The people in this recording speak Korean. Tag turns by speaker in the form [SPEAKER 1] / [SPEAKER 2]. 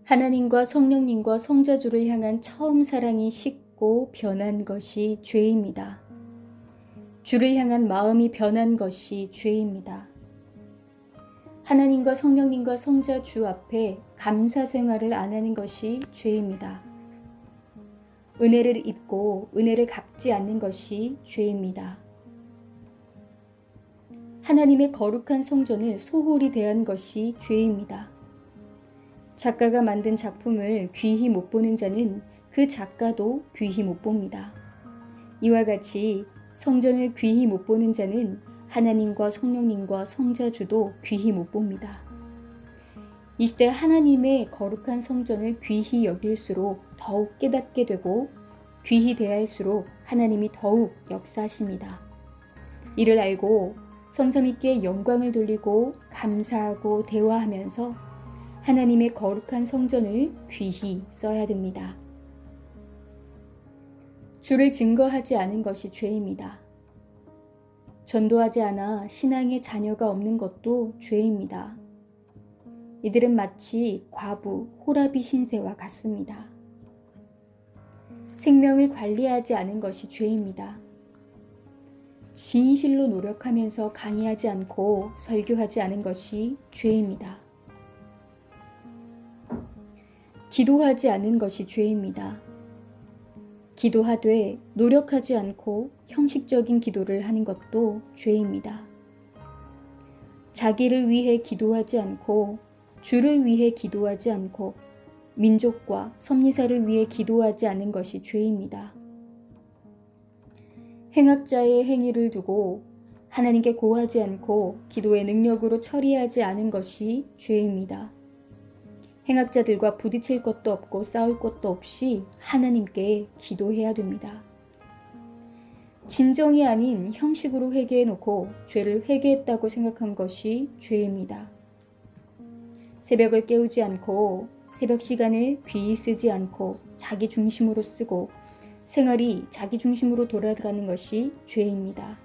[SPEAKER 1] 하나님과 성령님과 성자주를 향한 처음 사랑이 식고 변한 것이 죄입니다. 주를 향한 마음이 변한 것이 죄입니다. 하나님과 성령님과 성자주 앞에 감사 생활을 안 하는 것이 죄입니다. 은혜를 입고 은혜를 갚지 않는 것이 죄입니다. 하나님의 거룩한 성전을 소홀히 대한 것이 죄입니다. 작가가 만든 작품을 귀히 못 보는 자는 그 작가도 귀히 못 봅니다. 이와 같이 성전을 귀히 못 보는 자는 하나님과 성령님과 성자주도 귀히 못 봅니다. 이 시대 하나님의 거룩한 성전을 귀히 여길수록 더욱 깨닫게 되고 귀히 대할수록 하나님이 더욱 역사하십니다. 이를 알고 성삼위께 영광을 돌리고 감사하고 대화하면서 하나님의 거룩한 성전을 귀히 써야 됩니다. 주를 증거하지 않은 것이 죄입니다. 전도하지 않아 신앙의 자녀가 없는 것도 죄입니다. 이들은 마치 과부 호라비 신세와 같습니다. 생명을 관리하지 않은 것이 죄입니다. 진실로 노력하면서 강의하지 않고 설교하지 않은 것이 죄입니다. 기도하지 않은 것이 죄입니다. 기도하되 노력하지 않고 형식적인 기도를 하는 것도 죄입니다. 자기를 위해 기도하지 않고 주를 위해 기도하지 않고 민족과 섭리사를 위해 기도하지 않은 것이 죄입니다. 행악자의 행위를 두고 하나님께 고하지 않고 기도의 능력으로 처리하지 않은 것이 죄입니다. 행악자들과 부딪힐 것도 없고 싸울 것도 없이 하나님께 기도해야 됩니다. 진정이 아닌 형식으로 회개해놓고 죄를 회개했다고 생각한 것이 죄입니다. 새벽을 깨우지 않고 새벽 시간을 귀히 쓰지 않고 자기 중심으로 쓰고 생활이 자기 중심으로 돌아가는 것이 죄입니다.